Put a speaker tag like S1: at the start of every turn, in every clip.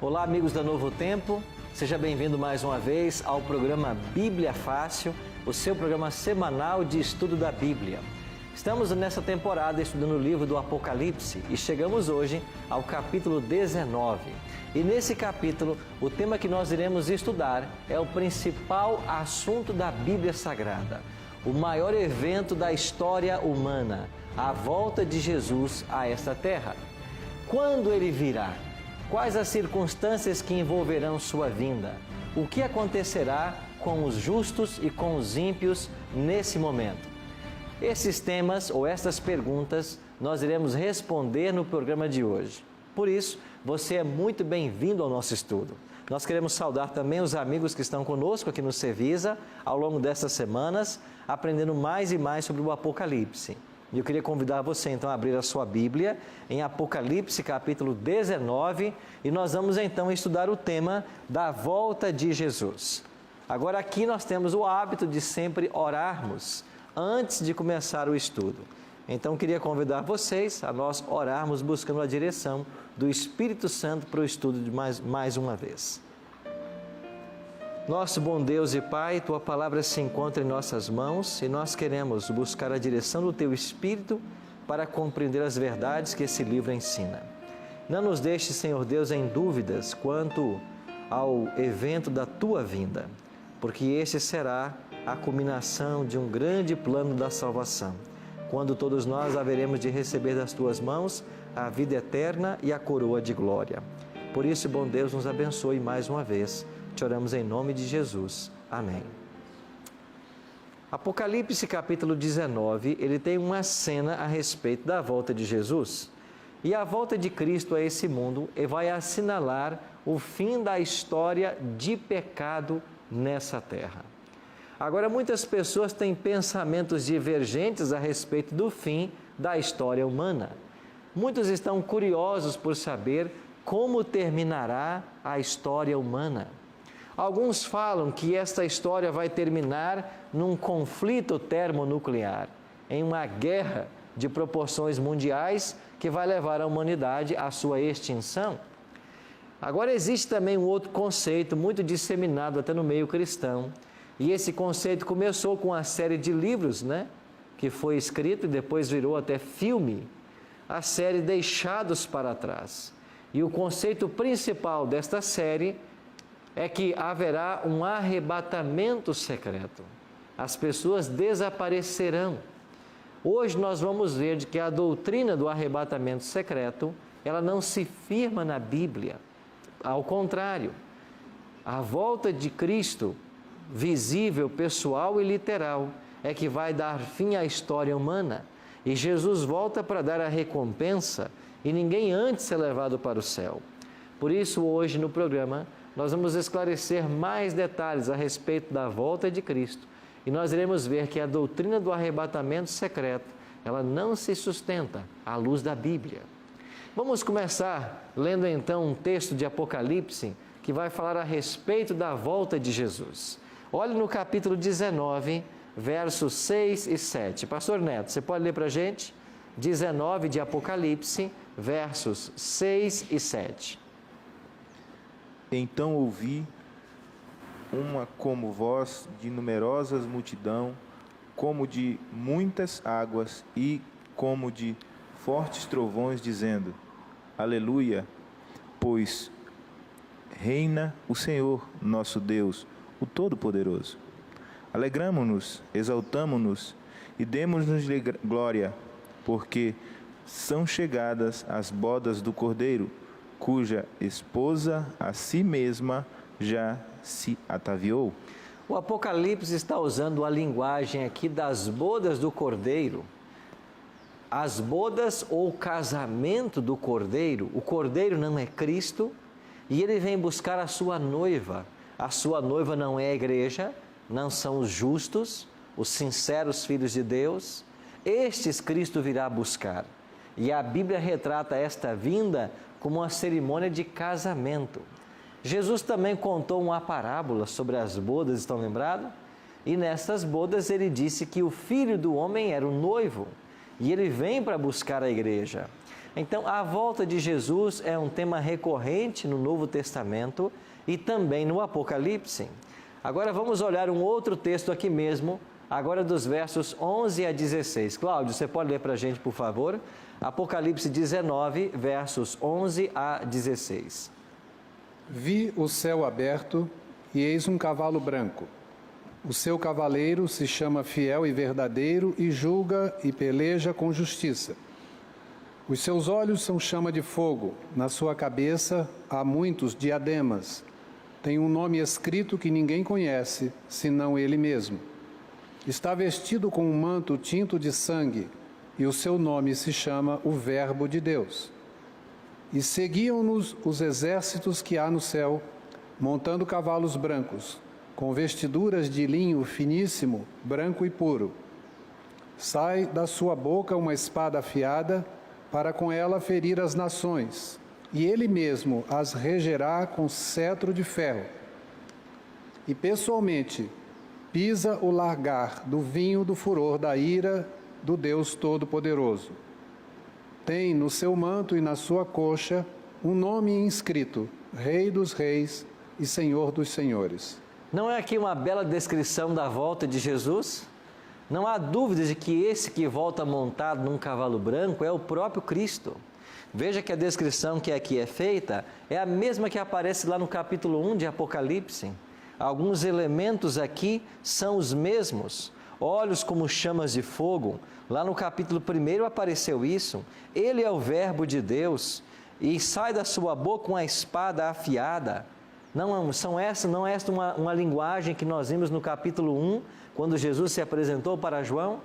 S1: Olá, amigos da Novo Tempo, seja bem-vindo mais uma vez ao programa Bíblia Fácil, o seu programa semanal de estudo da Bíblia. Estamos nessa temporada estudando o livro do Apocalipse e chegamos hoje ao capítulo 19. E nesse capítulo, o tema que nós iremos estudar é o principal assunto da Bíblia Sagrada, o maior evento da história humana, a volta de Jesus a esta terra. Quando ele virá? Quais as circunstâncias que envolverão sua vinda? O que acontecerá com os justos e com os ímpios nesse momento? Esses temas ou estas perguntas nós iremos responder no programa de hoje. Por isso, você é muito bem-vindo ao nosso estudo. Nós queremos saudar também os amigos que estão conosco aqui no Cevisa ao longo dessas semanas, aprendendo mais e mais sobre o Apocalipse. E eu queria convidar você então a abrir a sua Bíblia em Apocalipse capítulo 19 e nós vamos então estudar o tema da volta de Jesus. Agora aqui nós temos o hábito de sempre orarmos antes de começar o estudo. Então eu queria convidar vocês a nós orarmos buscando a direção do Espírito Santo para o estudo de mais uma vez. Nosso bom Deus e Pai, Tua Palavra se encontra em nossas mãos e nós queremos buscar a direção do Teu Espírito para compreender as verdades que esse livro ensina. Não nos deixe, Senhor Deus, em dúvidas quanto ao evento da Tua vinda, porque esse será a culminação de um grande plano da salvação, quando todos nós haveremos de receber das Tuas mãos a vida eterna e a coroa de glória. Por isso, bom Deus, nos abençoe mais uma vez. Te oramos em nome de Jesus. Amém. Apocalipse capítulo 19, ele tem uma cena a respeito da volta de Jesus. E a volta de Cristo a esse mundo vai assinalar o fim da história de pecado nessa terra. Agora, muitas pessoas têm pensamentos divergentes a respeito do fim da história humana. Muitos estão curiosos por saber como terminará a história humana. Alguns falam que esta história vai terminar num conflito termonuclear, em uma guerra de proporções mundiais que vai levar a humanidade à sua extinção. Agora existe também um outro conceito muito disseminado até no meio cristão, e esse conceito começou com a série de livros, que foi escrito e depois virou até filme, a série Deixados para Trás. E o conceito principal desta série é que haverá um arrebatamento secreto. As pessoas desaparecerão. Hoje nós vamos ver de que a doutrina do arrebatamento secreto, ela não se firma na Bíblia. Ao contrário, a volta de Cristo, visível, pessoal e literal, é que vai dar fim à história humana. E Jesus volta para dar a recompensa e ninguém antes é levado para o céu. Por isso, hoje no programa, nós vamos esclarecer mais detalhes a respeito da volta de Cristo e nós iremos ver que a doutrina do arrebatamento secreto, ela não se sustenta à luz da Bíblia. Vamos começar lendo então um texto de Apocalipse que vai falar a respeito da volta de Jesus. Olhe no capítulo 19, versos 6 e 7. Pastor Neto, você pode ler para a gente? 19 de Apocalipse, versos 6 e 7.
S2: Então ouvi uma como voz de numerosas multidão, como de muitas águas e como de fortes trovões, dizendo: Aleluia, pois reina o Senhor, nosso Deus, o Todo-Poderoso. Alegramo-nos, exaltamo-nos e demos-nos glória, porque são chegadas as bodas do Cordeiro, cuja esposa a si mesma já se ataviou.
S1: O Apocalipse está usando a linguagem aqui das bodas do Cordeiro. As bodas ou casamento do Cordeiro, o Cordeiro não é Cristo e ele vem buscar a sua noiva. A sua noiva não é a igreja, não são os justos, os sinceros filhos de Deus. Estes Cristo virá buscar. E a Bíblia retrata esta vinda como uma cerimônia de casamento. Jesus também contou uma parábola sobre as bodas, estão lembrados? E nessas bodas ele disse que o Filho do Homem era o noivo e ele vem para buscar a igreja. Então, a volta de Jesus é um tema recorrente no Novo Testamento e também no Apocalipse. Agora vamos olhar um outro texto aqui mesmo, agora dos versos 11 a 16. Cláudio, você pode ler para a gente, por favor? Apocalipse 19, versos 11 a 16.
S3: Vi o céu aberto e eis um cavalo branco. O seu cavaleiro se chama Fiel e Verdadeiro e julga e peleja com justiça. Os seus olhos são chama de fogo, na sua cabeça há muitos diademas. Tem um nome escrito que ninguém conhece, senão ele mesmo. Está vestido com um manto tinto de sangue, e o seu nome se chama o Verbo de Deus. E seguiam-nos os exércitos que há no céu, montando cavalos brancos, com vestiduras de linho finíssimo, branco e puro. Sai da sua boca uma espada afiada, para com ela ferir as nações, e ele mesmo as regerá com cetro de ferro. E pessoalmente pisa o largar do vinho do furor da ira do Deus Todo-Poderoso. Tem no seu manto e na sua coxa um nome inscrito: Rei dos Reis e Senhor dos Senhores.
S1: Não é aqui uma bela descrição da volta de Jesus? Não há dúvida de que esse que volta montado num cavalo branco é o próprio Cristo. Veja que a descrição que aqui é feita é a mesma que aparece lá no capítulo 1 de Apocalipse. Alguns elementos aqui são os mesmos. Olhos como chamas de fogo. Lá no capítulo 1 apareceu isso. Ele é o Verbo de Deus e sai da sua boca uma espada afiada. Não é esta uma linguagem que nós vimos no capítulo 1, quando Jesus se apresentou para João?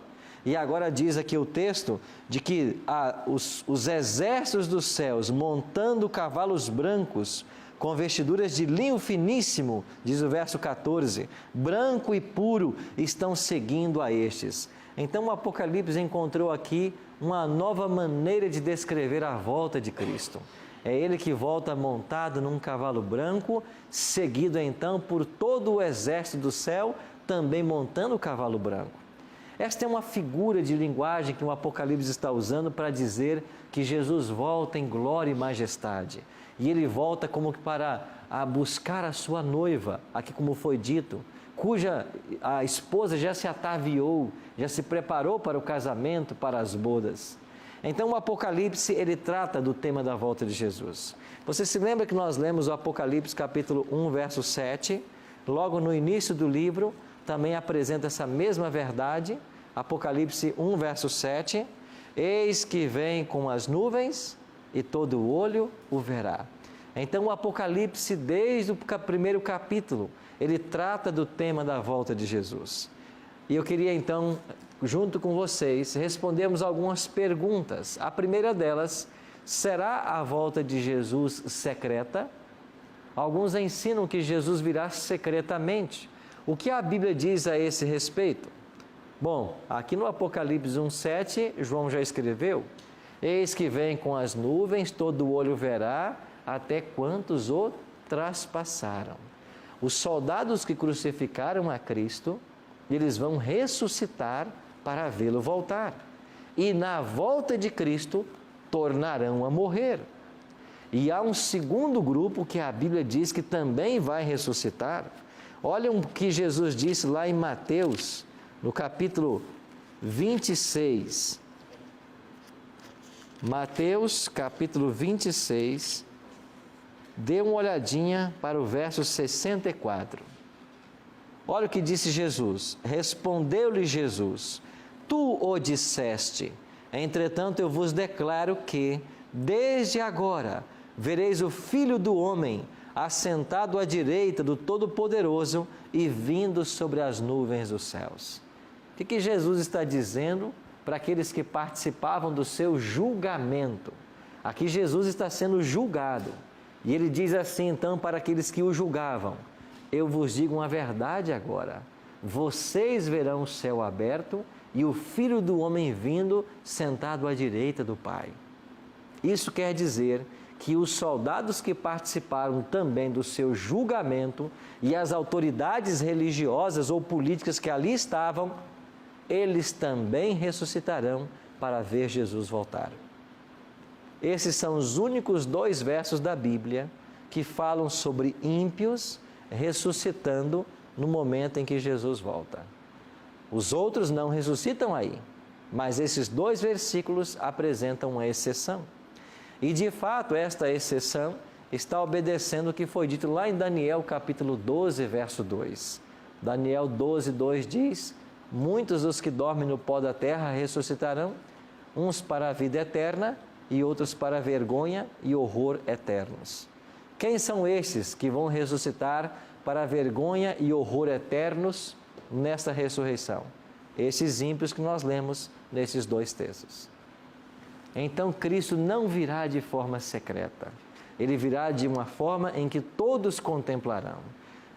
S1: E agora diz aqui o texto de que os exércitos dos céus, montando cavalos brancos, com vestiduras de linho finíssimo, diz o verso 14, branco e puro, estão seguindo a estes. Então o Apocalipse encontrou aqui uma nova maneira de descrever a volta de Cristo. É ele que volta montado num cavalo branco, seguido então por todo o exército do céu, também montando o cavalo branco. Esta é uma figura de linguagem que o Apocalipse está usando para dizer que Jesus volta em glória e majestade. E ele volta como que para buscar a sua noiva, aqui como foi dito, cuja a esposa já se ataviou, já se preparou para o casamento, para as bodas. Então o Apocalipse, ele trata do tema da volta de Jesus. Você se lembra que nós lemos o Apocalipse capítulo 1, verso 7, logo no início do livro, também apresenta essa mesma verdade, Apocalipse 1, verso 7, eis que vem com as nuvens e todo olho o verá. Então o Apocalipse, desde o primeiro capítulo, ele trata do tema da volta de Jesus. E eu queria então, junto com vocês, respondermos algumas perguntas. A primeira delas, será a volta de Jesus secreta? Alguns ensinam que Jesus virá secretamente. O que a Bíblia diz a esse respeito? Bom, aqui no Apocalipse 1,7, João já escreveu: eis que vem com as nuvens, todo olho verá, até quantos o traspassaram. Os soldados que crucificaram a Cristo, eles vão ressuscitar para vê-lo voltar. E na volta de Cristo, tornarão a morrer. E há um segundo grupo que a Bíblia diz que também vai ressuscitar. Olha o que Jesus disse lá em Mateus, no capítulo 26. Mateus, capítulo 26. Dê uma olhadinha para o verso 64. Olha o que disse Jesus. Respondeu-lhe Jesus: tu o disseste, entretanto eu vos declaro que, desde agora, vereis o Filho do Homem assentado à direita do Todo-Poderoso e vindo sobre as nuvens dos céus. O que Jesus está dizendo para aqueles que participavam do seu julgamento? Aqui Jesus está sendo julgado. E ele diz assim então para aqueles que o julgavam: eu vos digo uma verdade agora, vocês verão o céu aberto e o Filho do Homem vindo sentado à direita do Pai. Isso quer dizer que os soldados que participaram também do seu julgamento e as autoridades religiosas ou políticas que ali estavam, eles também ressuscitarão para ver Jesus voltar. Esses são os únicos 2 versos da Bíblia que falam sobre ímpios ressuscitando no momento em que Jesus volta. Os outros não ressuscitam aí, mas esses 2 versículos apresentam uma exceção. E de fato, esta exceção está obedecendo o que foi dito lá em Daniel capítulo 12, verso 2. Daniel 12, 2 diz: muitos dos que dormem no pó da terra ressuscitarão, uns para a vida eterna e outros para a vergonha e horror eternos. Quem são estes que vão ressuscitar para a vergonha e horror eternos nesta ressurreição? Esses ímpios que nós lemos nesses 2 textos. Então Cristo não virá de forma secreta. Ele virá de uma forma em que todos contemplarão.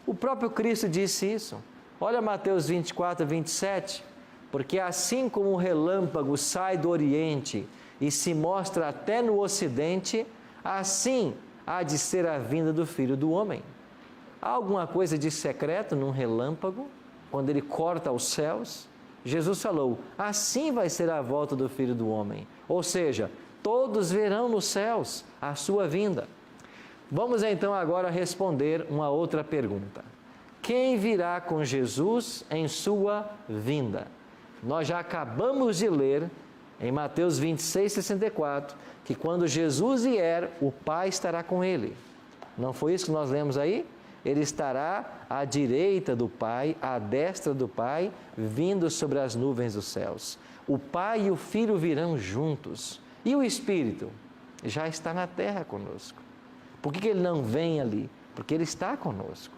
S1: O próprio Cristo disse isso. Olha Mateus 24, 27. Porque assim como o relâmpago sai do Oriente e se mostra até no Ocidente, assim há de ser a vinda do Filho do Homem. Há alguma coisa de secreto num relâmpago, quando ele corta os céus? Jesus falou, assim vai ser a volta do Filho do Homem. Ou seja, todos verão nos céus a sua vinda. Vamos então agora responder uma outra pergunta. Quem virá com Jesus em sua vinda? Nós já acabamos de ler em Mateus 26, 64, que quando Jesus vier, o Pai estará com ele. Não foi isso que nós lemos aí? Ele estará à direita do Pai, à destra do Pai, vindo sobre as nuvens dos céus. O Pai e o Filho virão juntos. E o Espírito? Já está na terra conosco. Por que ele não vem ali? Porque ele está conosco.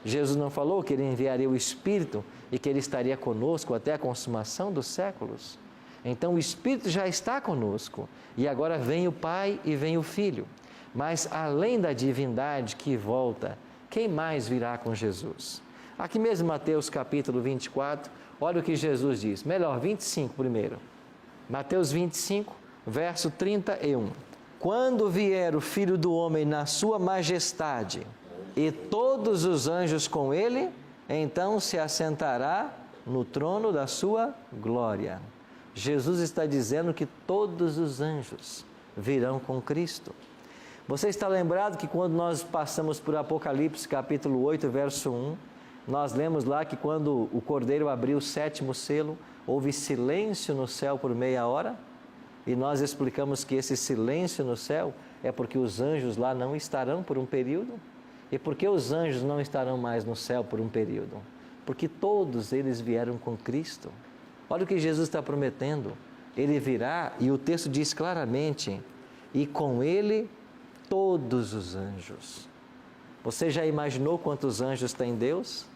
S1: Jesus não falou que ele enviaria o Espírito e que ele estaria conosco até a consumação dos séculos? Então o Espírito já está conosco. E agora vem o Pai e vem o Filho. Mas além da divindade que volta, quem mais virá com Jesus? Aqui mesmo, Mateus capítulo 24, olha o que Jesus diz. Melhor, 25 primeiro. Mateus 25, verso 31. Quando vier o Filho do Homem na sua majestade e todos os anjos com ele, então se assentará no trono da sua glória. Jesus está dizendo que todos os anjos virão com Cristo. Você está lembrado que quando nós passamos por Apocalipse capítulo 8, verso 1, nós lemos lá que quando o Cordeiro abriu o 7º selo, houve silêncio no céu por meia hora? E nós explicamos que esse silêncio no céu é porque os anjos lá não estarão por um período. E por que os anjos não estarão mais no céu por um período? Porque todos eles vieram com Cristo. Olha o que Jesus está prometendo. Ele virá, e o texto diz claramente, e com ele todos os anjos. Você já imaginou quantos anjos tem Deus?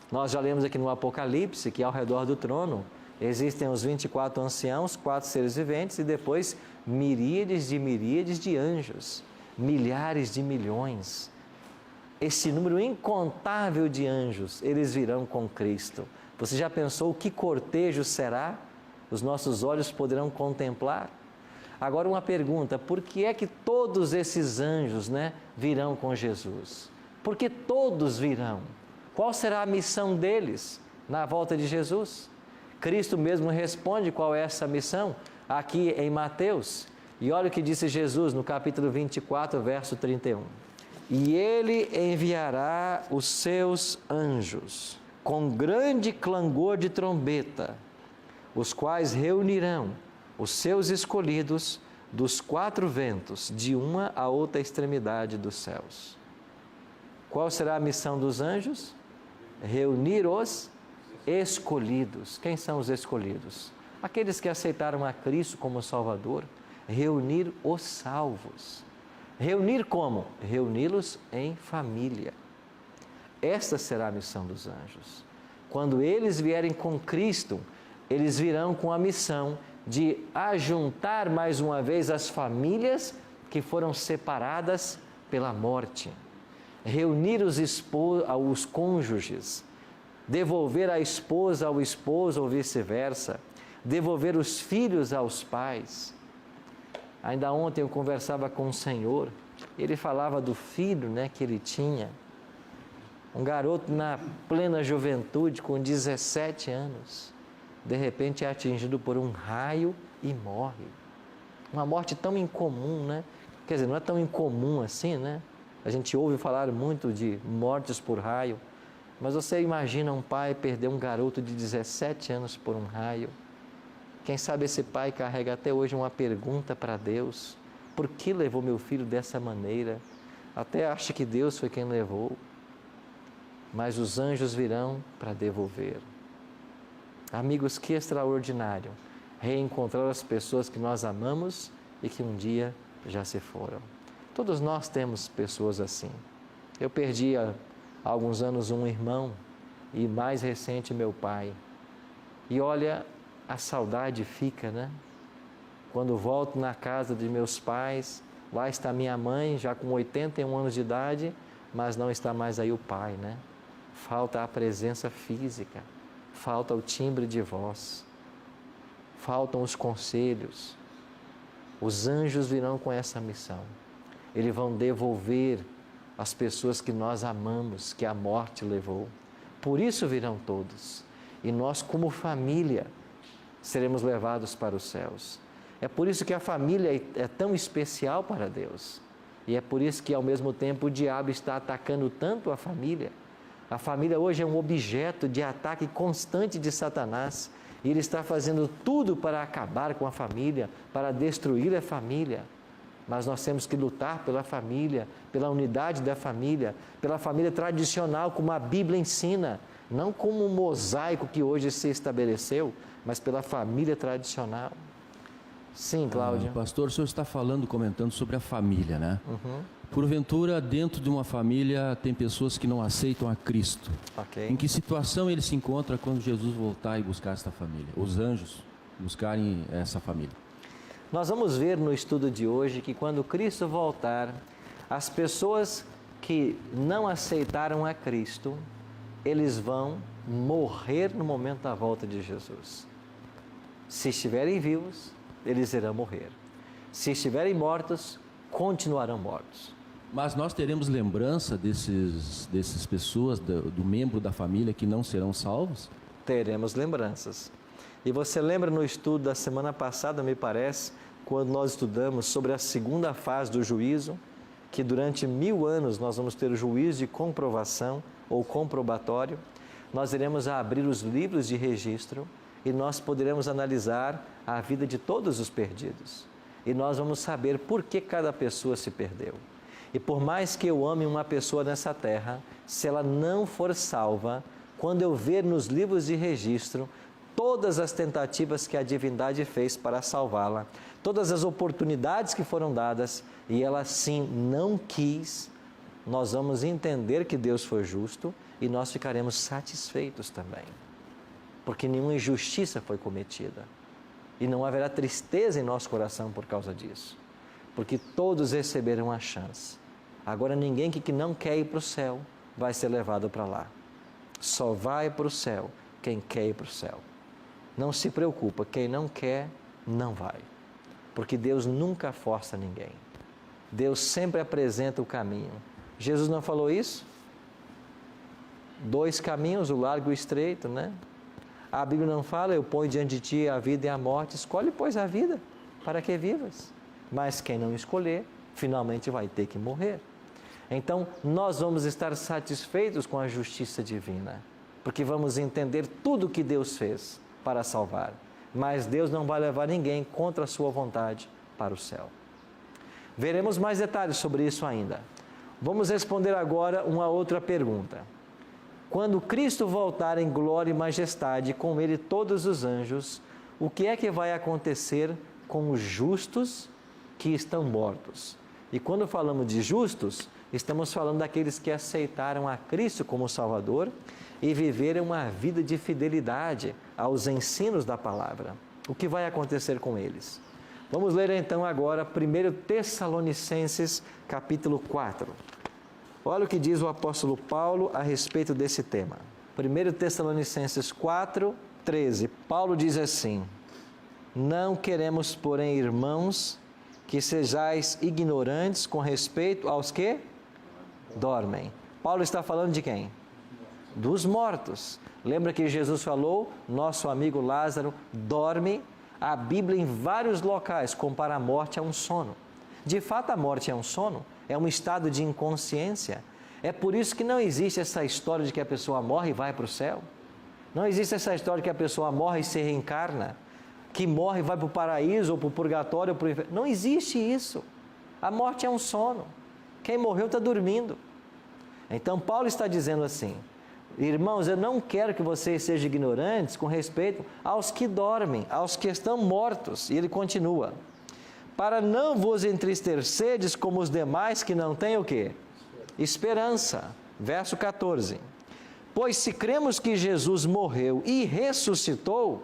S1: Nós já lemos aqui no Apocalipse que ao redor do trono existem os 24 anciãos, 4 seres viventes e depois miríades de anjos, milhares de milhões. Esse número incontável de anjos, eles virão com Cristo. Você já pensou que cortejo será? Os nossos olhos poderão contemplar? Agora uma pergunta, por que é que todos esses anjos, virão com Jesus? Porque todos virão. Qual será a missão deles na volta de Jesus? Cristo mesmo responde qual é essa missão aqui em Mateus. E olha o que disse Jesus no capítulo 24, verso 31. E ele enviará os seus anjos com grande clangor de trombeta, os quais reunirão os seus escolhidos dos 4 ventos, de uma a outra extremidade dos céus. Qual será a missão dos anjos? Reunir os escolhidos. Quem são os escolhidos? Aqueles que aceitaram a Cristo como Salvador. Reunir os salvos. Reunir como? Reuni-los em família. Esta será a missão dos anjos. Quando eles vierem com Cristo, eles virão com a missão de ajuntar mais uma vez as famílias que foram separadas pela morte. Reunir os cônjuges, devolver a esposa ao esposo ou vice-versa, devolver os filhos aos pais. Ainda ontem eu conversava com o Senhor, ele falava do filho que ele tinha, um garoto na plena juventude, com 17 anos, de repente é atingido por um raio e morre. Uma morte tão incomum, né? Quer dizer, não é tão incomum assim, né? A gente ouve falar muito de mortes por raio, mas você imagina um pai perder um garoto de 17 anos por um raio? Quem sabe esse pai carrega até hoje uma pergunta para Deus: por que levou meu filho dessa maneira? Até acha que Deus foi quem levou, mas os anjos virão para devolver. Amigos, que extraordinário reencontrar as pessoas que nós amamos e que um dia já se foram. Todos nós temos pessoas assim. Eu perdi há alguns anos um irmão e mais recente meu pai. E olha, a saudade fica, né? Quando volto na casa de meus pais, lá está minha mãe, já com 81 anos de idade, mas não está mais aí o pai, né? Falta a presença física, falta o timbre de voz, faltam os conselhos. Os anjos virão com essa missão. Eles vão devolver as pessoas que nós amamos, que a morte levou. Por isso virão todos. E nós, como família, seremos levados para os céus. É por isso que a família é tão especial para Deus. E é por isso que, ao mesmo tempo, o diabo está atacando tanto a família. A família hoje é um objeto de ataque constante de Satanás. E ele está fazendo tudo para acabar com a família, para destruir a família. Mas nós temos que lutar pela família, pela unidade da família, pela família tradicional, como a Bíblia ensina. Não como um mosaico que hoje se estabeleceu, mas pela família tradicional. Sim, Cláudio.
S4: Pastor, o senhor está comentando sobre a família, né? Porventura, dentro de uma família, tem pessoas que não aceitam a Cristo.
S1: Ok.
S4: Em que situação ele se encontra quando Jesus voltar e buscar esta família? Os anjos buscarem essa família.
S1: Nós vamos ver no estudo de hoje que quando Cristo voltar, as pessoas que não aceitaram a Cristo, eles vão morrer no momento da volta de Jesus. Se estiverem vivos, eles irão morrer. Se estiverem mortos, continuarão mortos.
S4: Mas nós teremos lembrança dessas pessoas, do membro da família que não serão salvos?
S1: Teremos lembranças. E você lembra no estudo da semana passada, me parece, quando nós estudamos sobre a segunda fase do juízo, que durante 1000 anos nós vamos ter o juízo de comprovação ou comprobatório. Nós iremos abrir os livros de registro e nós poderemos analisar a vida de todos os perdidos. E nós vamos saber por que cada pessoa se perdeu. E por mais que eu ame uma pessoa nessa terra, se ela não for salva, quando eu ver nos livros de registro todas as tentativas que a divindade fez para salvá-la, todas as oportunidades que foram dadas, e ela sim não quis, nós vamos entender que Deus foi justo e nós ficaremos satisfeitos também. Porque nenhuma injustiça foi cometida. E não haverá tristeza em nosso coração por causa disso. Porque todos receberam a chance. Agora ninguém que não quer ir para o céu vai ser levado para lá. Só vai para o céu quem quer ir para o céu. Não se preocupa, quem não quer, não vai. Porque Deus nunca força ninguém. Deus sempre apresenta o caminho. Jesus não falou isso? 2 caminhos, o largo e o estreito, né? A Bíblia não fala, eu ponho diante de ti a vida e a morte. Escolhe, pois, a vida, para que vivas. Mas quem não escolher, finalmente vai ter que morrer. Então, nós vamos estar satisfeitos com a justiça divina, porque vamos entender tudo o que Deus fez para salvar. Mas Deus não vai levar ninguém contra a sua vontade para o céu. Veremos mais detalhes sobre isso ainda. Vamos responder agora uma outra pergunta. Quando Cristo voltar em glória e majestade, com Ele todos os anjos, o que é que vai acontecer com os justos que estão mortos? E quando falamos de justos, estamos falando daqueles que aceitaram a Cristo como Salvador e viveram uma vida de fidelidade aos ensinos da palavra. O que vai acontecer com eles? Vamos ler então agora 1 Tessalonicenses capítulo 4. Olha o que diz o apóstolo Paulo a respeito desse tema. 1 Tessalonicenses 4, 13. Paulo diz assim: não queremos, porém, irmãos, que sejais ignorantes com respeito aos que dormem. Paulo está falando de quem? Dos mortos. Lembra que Jesus falou, nosso amigo Lázaro dorme. A Bíblia, em vários locais, compara a morte a um sono. De fato, a morte é um sono, é um estado de inconsciência. É por isso que não existe essa história de que a pessoa morre e vai para o céu. Não existe essa história de que a pessoa morre e se reencarna, que morre e vai para o paraíso, ou para o purgatório, ou para o inferno. Não existe isso. A morte é um sono. Quem morreu está dormindo. Então, Paulo está dizendo assim: irmãos, eu não quero que vocês sejam ignorantes com respeito aos que dormem, aos que estão mortos. E ele continua: para não vos entristecerdes como os demais que não têm o quê? Esperança. Verso 14. Pois se cremos que Jesus morreu e ressuscitou,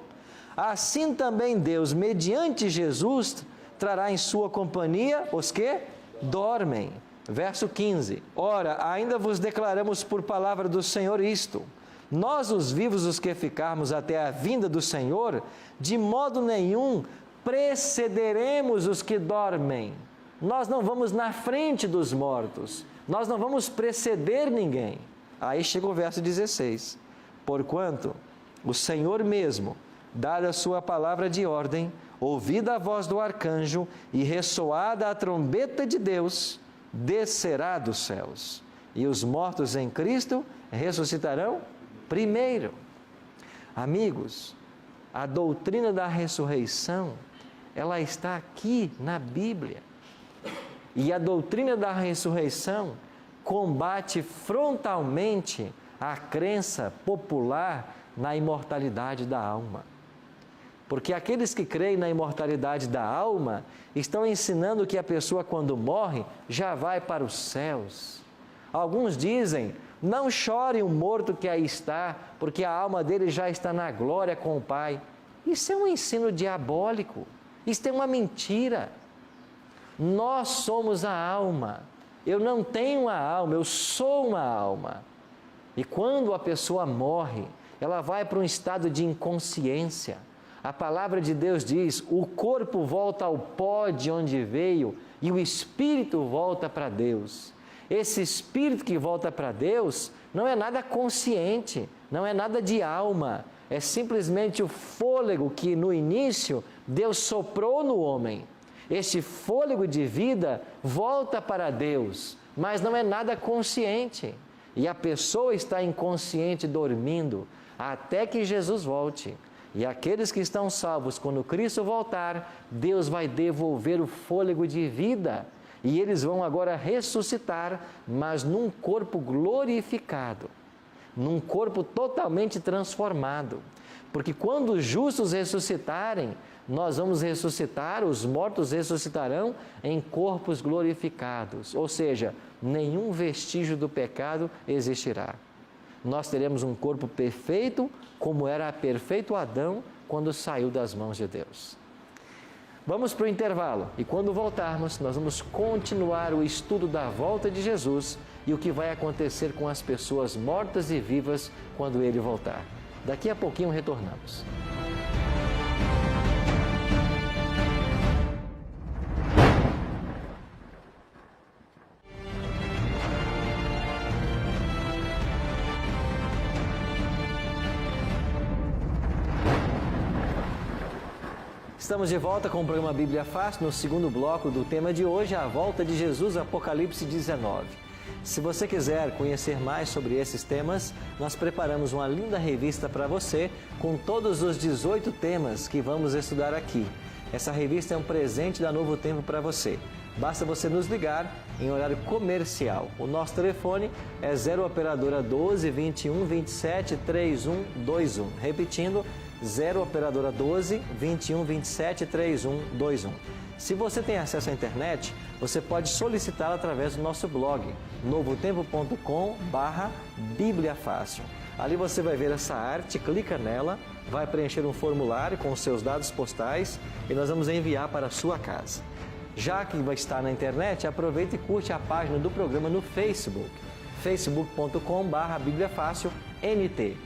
S1: assim também Deus, mediante Jesus, trará em sua companhia os que dormem. Verso 15. Ora, ainda vos declaramos por palavra do Senhor isto: nós os vivos, os que ficarmos até a vinda do Senhor, de modo nenhum precederemos os que dormem. Nós não vamos na frente dos mortos, nós não vamos preceder ninguém. Aí chega o verso 16. Porquanto o Senhor mesmo, dada a sua palavra de ordem, ouvida a voz do arcanjo e ressoada a trombeta de Deus, descerá dos céus, e os mortos em Cristo ressuscitarão primeiro. Amigos, a doutrina da ressurreição, ela está aqui na Bíblia. E a doutrina da ressurreição combate frontalmente a crença popular na imortalidade da alma. Porque aqueles que creem na imortalidade da alma estão ensinando que a pessoa, quando morre, já vai para os céus. Alguns dizem: não chore o morto que aí está, porque a alma dele já está na glória com o Pai. Isso é um ensino diabólico. Isso é uma mentira. Nós somos a alma. Eu não tenho a alma, eu sou uma alma. E quando a pessoa morre, ela vai para um estado de inconsciência. A palavra de Deus diz: o corpo volta ao pó de onde veio e o espírito volta para Deus. Esse espírito que volta para Deus não é nada consciente, não é nada de alma, é simplesmente o fôlego que no início Deus soprou no homem. Este fôlego de vida volta para Deus, mas não é nada consciente. E a pessoa está inconsciente, dormindo, até que Jesus volte. E aqueles que estão salvos, quando Cristo voltar, Deus vai devolver o fôlego de vida. E eles vão agora ressuscitar, mas num corpo glorificado, num corpo totalmente transformado. Porque quando os justos ressuscitarem, nós vamos ressuscitar, os mortos ressuscitarão em corpos glorificados. Ou seja, nenhum vestígio do pecado existirá. Nós teremos um corpo perfeito, como era perfeito Adão quando saiu das mãos de Deus. Vamos para o intervalo e quando voltarmos, nós vamos continuar o estudo da volta de Jesus e o que vai acontecer com as pessoas mortas e vivas quando Ele voltar. Daqui a pouquinho retornamos. Estamos de volta com o programa Bíblia Fácil, no segundo bloco do tema de hoje, a volta de Jesus, Apocalipse 19. Se você quiser conhecer mais sobre esses temas, nós preparamos uma linda revista para você com todos os 18 temas que vamos estudar aqui. Essa revista é um presente da Novo Tempo para você. Basta você nos ligar em horário comercial. O nosso telefone é 0 operadora 12 21 27 3121. Repetindo, 0 operadora 12 21 27 3121. Se você tem acesso à internet, você pode solicitá-la através do nosso blog, novotempo.com/Bíblia Fácil. Ali você vai ver essa arte, clica nela, vai preencher um formulário com os seus dados postais e nós vamos enviar para a sua casa. Já que vai estar na internet, aproveite e curte a página do programa no Facebook, facebook.com/Bíblia Fácil NT.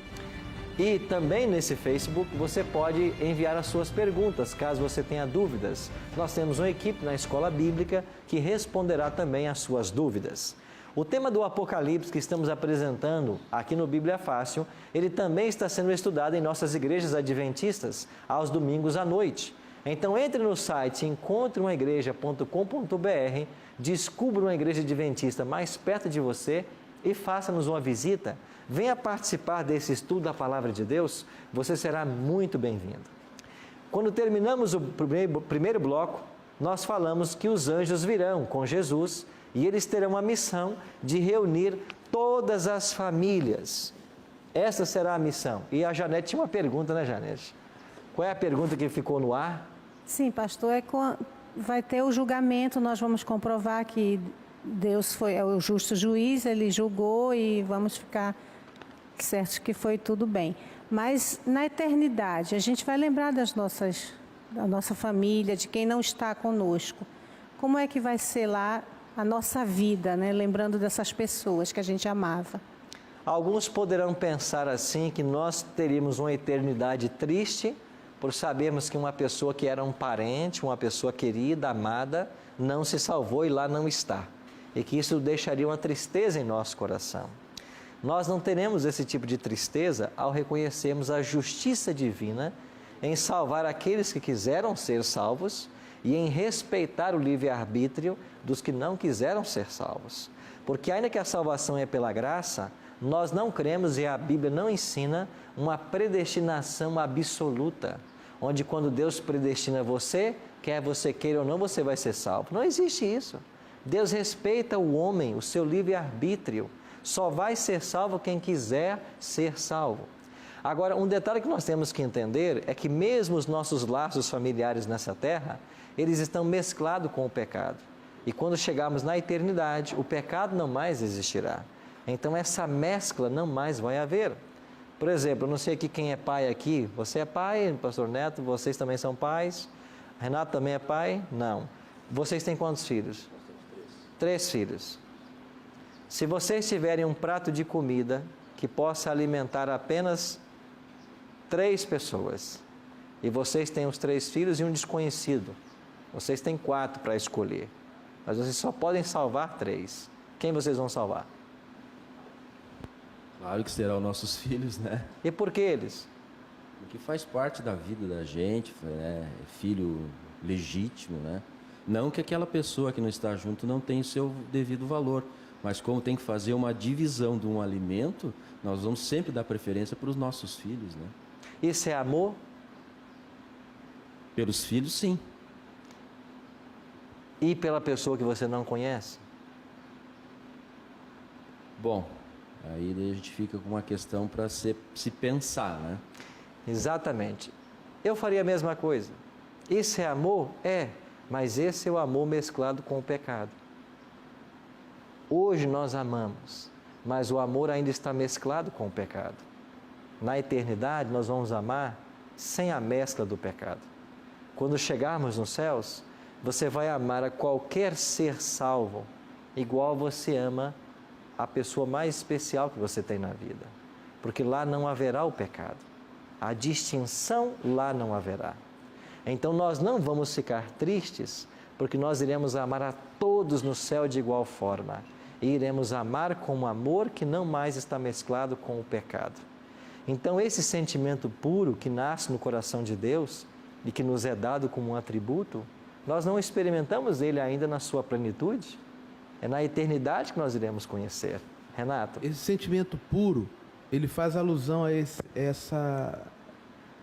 S1: E também nesse Facebook você pode enviar as suas perguntas, caso você tenha dúvidas. Nós temos uma equipe na Escola Bíblica que responderá também às suas dúvidas. O tema do Apocalipse que estamos apresentando aqui no Bíblia Fácil, ele também está sendo estudado em nossas igrejas adventistas aos domingos à noite. Então entre no site encontreumaigreja.com.br, descubra uma igreja adventista mais perto de você e faça-nos uma visita. Venha participar desse estudo da Palavra de Deus, você será muito bem-vindo. Quando terminamos o primeiro bloco, nós falamos que os anjos virão com Jesus e eles terão a missão de reunir todas as famílias. Essa será a missão. E a Janete tinha uma pergunta, né, Janete? Qual é a pergunta que ficou no ar?
S5: Sim, pastor, vai ter o julgamento, nós vamos comprovar que Deus é o justo juiz, ele julgou e vamos ficar certos que foi tudo bem. Mas na eternidade, a gente vai lembrar da nossa família, de quem não está conosco. Como é que vai ser lá a nossa vida, né? Lembrando dessas pessoas que a gente amava?
S1: Alguns poderão pensar assim, que nós teríamos uma eternidade triste, por sabermos que uma pessoa que era um parente, uma pessoa querida, amada, não se salvou e lá não está. E que isso deixaria uma tristeza em nosso coração. Nós não teremos esse tipo de tristeza ao reconhecermos a justiça divina em salvar aqueles que quiseram ser salvos e em respeitar o livre-arbítrio dos que não quiseram ser salvos. Porque ainda que a salvação é pela graça, nós não cremos e a Bíblia não ensina uma predestinação absoluta, onde quando Deus predestina você, quer você queira ou não, você vai ser salvo. Não existe isso. Deus respeita o homem, o seu livre-arbítrio. Só vai ser salvo quem quiser ser salvo. Agora, um detalhe que nós temos que entender é que mesmo os nossos laços familiares nessa terra, eles estão mesclados com o pecado. E quando chegarmos na eternidade, o pecado não mais existirá. Então essa mescla não mais vai haver. Por exemplo, eu não sei aqui quem é pai aqui. Você é pai, pastor Neto? Vocês também são pais? Renato também é pai? Não. Vocês têm quantos filhos? 3 filhos. Se vocês tiverem um prato de comida que possa alimentar apenas 3 pessoas, e vocês têm os 3 filhos e um desconhecido, vocês têm 4 para escolher, mas vocês só podem salvar 3. Quem vocês vão salvar?
S4: Claro que serão nossos filhos, né?
S1: E por que eles?
S4: Porque faz parte da vida da gente, né? É filho legítimo, né? Não que aquela pessoa que não está junto não tenha o seu devido valor, mas como tem que fazer uma divisão de um alimento, nós vamos sempre dar preferência para os nossos filhos, né?
S1: Isso é amor?
S4: Pelos filhos, sim.
S1: E pela pessoa que você não conhece?
S4: Bom, aí a gente fica com uma questão para se pensar, né?
S1: Exatamente. Eu faria a mesma coisa. Isso é amor? É, mas esse é o amor mesclado com o pecado. Hoje nós amamos, mas o amor ainda está mesclado com o pecado. Na eternidade nós vamos amar sem a mescla do pecado. Quando chegarmos nos céus, você vai amar a qualquer ser salvo, igual você ama a pessoa mais especial que você tem na vida. Porque lá não haverá o pecado. A distinção lá não haverá. Então nós não vamos ficar tristes, porque nós iremos amar a todos no céu de igual forma. E iremos amar com um amor que não mais está mesclado com o pecado. Então esse sentimento puro que nasce no coração de Deus e que nos é dado como um atributo, nós não experimentamos ele ainda na sua plenitude. É na eternidade que nós iremos conhecer. Renato?
S6: Esse sentimento puro, ele faz alusão a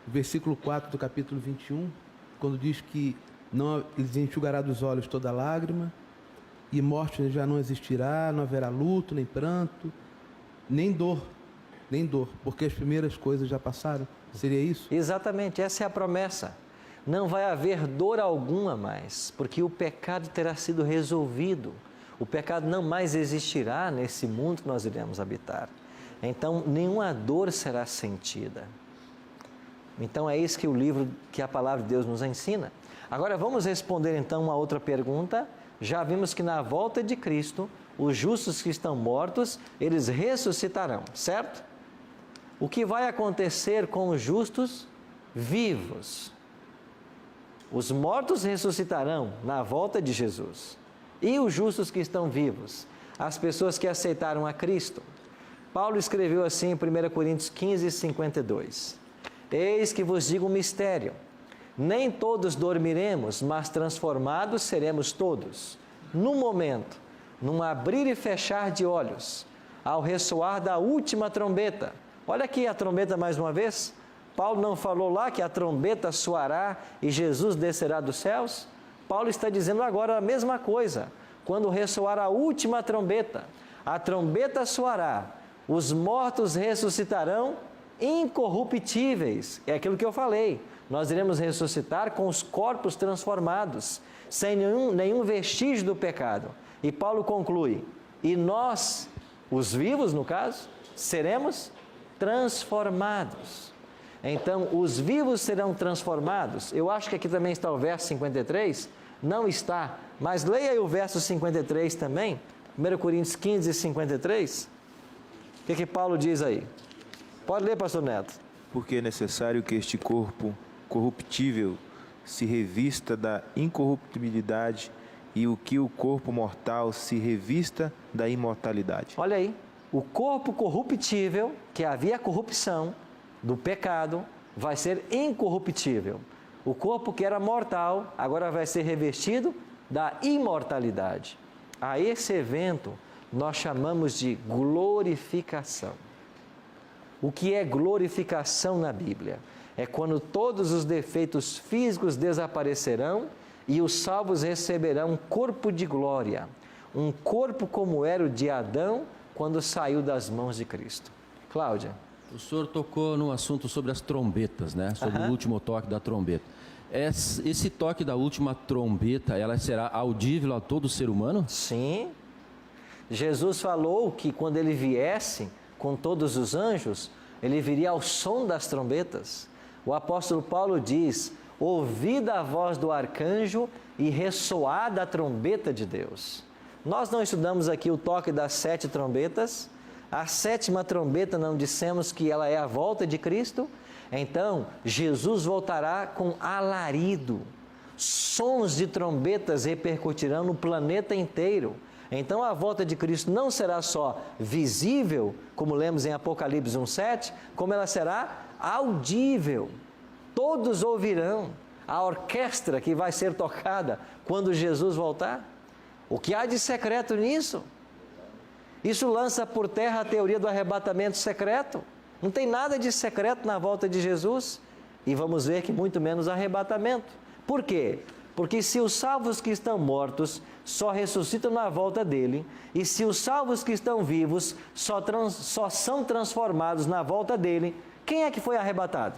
S6: versículo 4 do capítulo 21, quando diz que não lhes enxugará dos olhos toda lágrima, e morte já não existirá, não haverá luto, nem pranto, nem dor, porque as primeiras coisas já passaram. Seria isso?
S1: Exatamente, essa é a promessa. Não vai haver dor alguma mais, porque o pecado terá sido resolvido. O pecado não mais existirá nesse mundo que nós iremos habitar. Então, nenhuma dor será sentida. Então, é isso que a palavra de Deus nos ensina. Agora, vamos responder então uma outra pergunta. Já vimos que na volta de Cristo, os justos que estão mortos, eles ressuscitarão, certo? O que vai acontecer com os justos vivos? Os mortos ressuscitarão na volta de Jesus. E os justos que estão vivos? As pessoas que aceitaram a Cristo. Paulo escreveu assim em 1 Coríntios 15, 52. Eis que vos digo um mistério. Nem todos dormiremos, mas transformados seremos todos. No momento, num abrir e fechar de olhos, ao ressoar da última trombeta. Olha aqui a trombeta mais uma vez. Paulo não falou lá que a trombeta soará e Jesus descerá dos céus? Paulo está dizendo agora a mesma coisa. Quando ressoar a última trombeta, a trombeta soará, os mortos ressuscitarão incorruptíveis. É aquilo que eu falei. Nós iremos ressuscitar com os corpos transformados, sem nenhum vestígio do pecado. E Paulo conclui, e nós, os vivos no caso, seremos transformados. Então, os vivos serão transformados. Eu acho que aqui também está o verso 53, não está, mas leia aí o verso 53 também, 1 Coríntios 15, 53. O que Paulo diz aí? Pode ler, pastor Neto.
S2: Porque é necessário que este corpo corruptível se revista da incorruptibilidade e o que o corpo mortal se revista da imortalidade.
S1: Olha aí, o corpo corruptível, que havia corrupção do pecado, vai ser incorruptível. O corpo que era mortal, agora vai ser revestido da imortalidade. A esse evento nós chamamos de glorificação. O que é glorificação na Bíblia? É quando todos os defeitos físicos desaparecerão e os salvos receberão um corpo de glória, um corpo como era o de Adão quando saiu das mãos de Cristo. Cláudia.
S4: O senhor tocou no assunto sobre as trombetas, né? Sobre o último toque da trombeta. Esse toque da última trombeta, ela será audível a todo ser humano?
S1: Sim. Jesus falou que quando ele viesse com todos os anjos, ele viria ao som das trombetas. O apóstolo Paulo diz, ouvida a voz do arcanjo e ressoada a trombeta de Deus. Nós não estudamos aqui o toque das 7 trombetas. A 7ª trombeta não dissemos que ela é a volta de Cristo? Então, Jesus voltará com alarido. Sons de trombetas repercutirão no planeta inteiro. Então, a volta de Cristo não será só visível, como lemos em Apocalipse 1:7, como ela será audível. Todos ouvirão a orquestra que vai ser tocada quando Jesus voltar. O que há de secreto nisso? Isso lança por terra a teoria do arrebatamento secreto. Não tem nada de secreto na volta de Jesus. E vamos ver que muito menos arrebatamento. Por quê? Porque se os salvos que estão mortos só ressuscitam na volta dele, e se os salvos que estão vivos só são transformados na volta dele, quem é que foi arrebatado?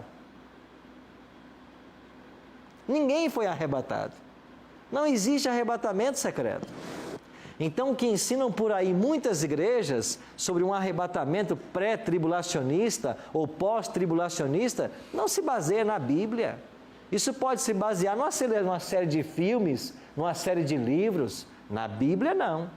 S1: Ninguém foi arrebatado. Não existe arrebatamento secreto. Então, o que ensinam por aí muitas igrejas sobre um arrebatamento pré-tribulacionista ou pós-tribulacionista, não se baseia na Bíblia. Isso pode se basear numa série de filmes, numa série de livros. Na Bíblia, não.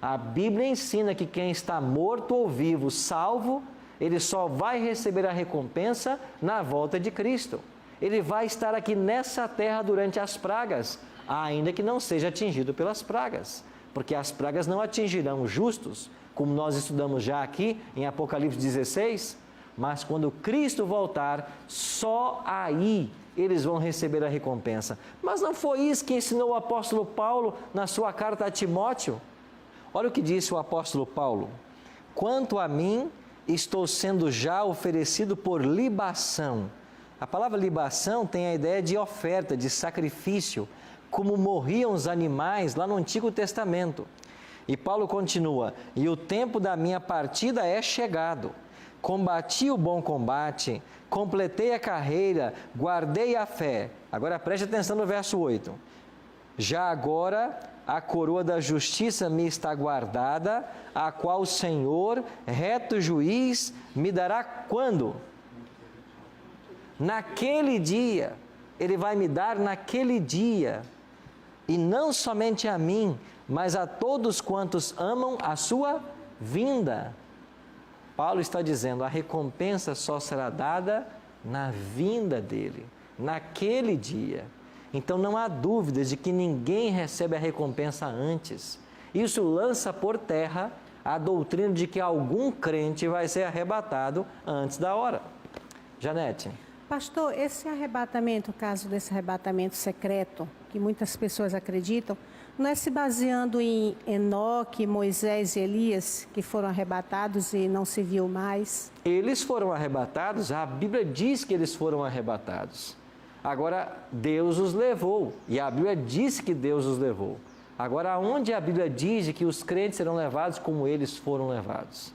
S1: A Bíblia ensina que quem está morto ou vivo, salvo, ele só vai receber a recompensa na volta de Cristo. Ele vai estar aqui nessa terra durante as pragas, ainda que não seja atingido pelas pragas. Porque as pragas não atingirão os justos, como nós estudamos já aqui em Apocalipse 16, mas quando Cristo voltar, só aí eles vão receber a recompensa. Mas não foi isso que ensinou o apóstolo Paulo na sua carta a Timóteo? Olha o que disse o apóstolo Paulo. Quanto a mim, estou sendo já oferecido por libação. A palavra libação tem a ideia de oferta, de sacrifício, como morriam os animais lá no Antigo Testamento. E Paulo continua, e o tempo da minha partida é chegado. Combati o bom combate, completei a carreira, guardei a fé. Agora preste atenção no verso 8. Já agora a coroa da justiça me está guardada, a qual o Senhor, reto juiz, me dará quando? Naquele dia. Ele vai me dar naquele dia. E não somente a mim, mas a todos quantos amam a sua vinda. Paulo está dizendo, a recompensa só será dada na vinda dele, naquele dia. Então não há dúvidas de que ninguém recebe a recompensa antes. Isso lança por terra a doutrina de que algum crente vai ser arrebatado antes da hora. Janete.
S5: Pastor, esse arrebatamento, o caso desse arrebatamento secreto, que muitas pessoas acreditam, não é se baseando em Enoque, Moisés e Elias, que foram arrebatados e não se viu mais?
S1: Eles foram arrebatados, a Bíblia diz que eles foram arrebatados. Agora, Deus os levou, e a Bíblia diz que Deus os levou. Agora, onde a Bíblia diz que os crentes serão levados como eles foram levados?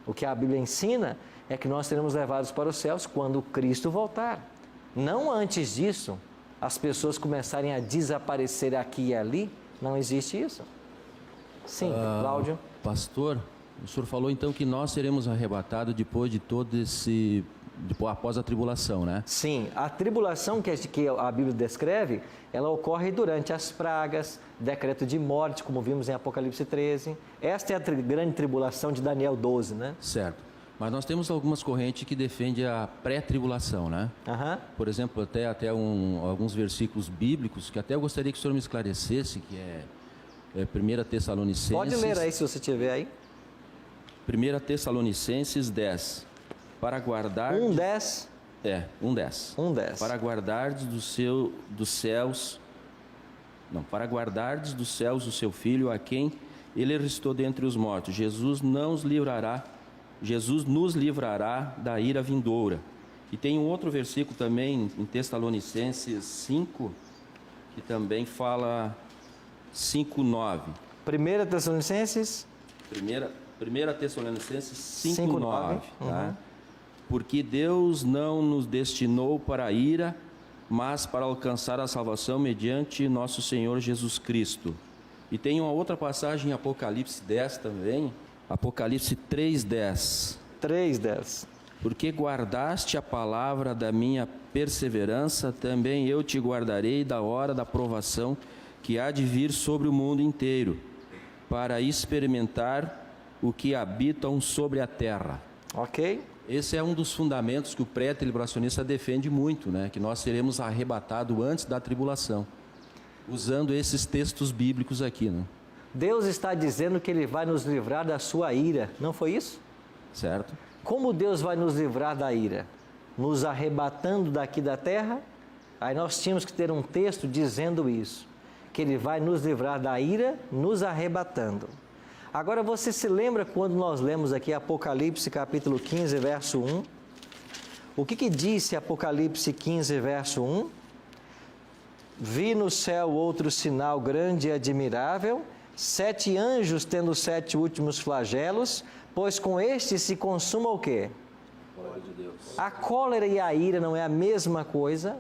S1: O que a Bíblia ensina é que nós seremos levados para os céus quando Cristo voltar. Não antes disso, as pessoas começarem a desaparecer aqui e ali. Não existe isso. Sim, Cláudio.
S4: Pastor, o senhor falou então que nós seremos arrebatados depois de todo esse... após a tribulação, né?
S1: Sim, a tribulação que a Bíblia descreve, ela ocorre durante as pragas, decreto de morte, como vimos em Apocalipse 13. Esta é a grande tribulação de Daniel 12, né?
S4: Certo. Mas nós temos algumas correntes que defendem a pré-tribulação, né? Por exemplo, até alguns versículos bíblicos, que até eu gostaria que o senhor me esclarecesse, que é 1 Tessalonicenses...
S1: Pode ler aí, se você tiver aí.
S4: 1 Tessalonicenses 10. Para guardar...
S1: 1:10?
S4: 1:10.
S1: 1:10.
S4: Para guardardes dos céus... Não, para guardardes dos céus o seu Filho, a quem ele ressuscitou dentre os mortos. Jesus nos livrará da ira vindoura. E tem um outro versículo também, em Tessalonicenses 5, que também fala 5:9.
S1: 1 Tessalonicenses?
S4: 1 Tessalonicenses 5:9, tá?
S1: Uhum.
S4: Porque Deus não nos destinou para a ira, mas para alcançar a salvação mediante nosso Senhor Jesus Cristo. E tem uma outra passagem em Apocalipse 10 também, Apocalipse 3:10.
S1: 3:10.
S4: Porque guardaste a palavra da minha perseverança, também eu te guardarei da hora da provação que há de vir sobre o mundo inteiro, para experimentar o que habitam sobre a terra.
S1: Ok?
S4: Esse é um dos fundamentos que o pré-tribulacionista defende muito, né? Que nós seremos arrebatados antes da tribulação, usando esses textos bíblicos aqui, né?
S1: Deus está dizendo que Ele vai nos livrar da sua ira, não foi isso?
S4: Certo?
S1: Como Deus vai nos livrar da ira? Nos arrebatando daqui da terra? Aí nós tínhamos que ter um texto dizendo isso, que Ele vai nos livrar da ira, nos arrebatando. Agora você se lembra quando nós lemos aqui Apocalipse capítulo 15, verso 1? O que disse Apocalipse 15, verso 1? Vi no céu outro sinal grande e admirável, 7 anjos tendo 7 últimos flagelos, pois com este se consuma o quê? A cólera e a ira não é a mesma coisa?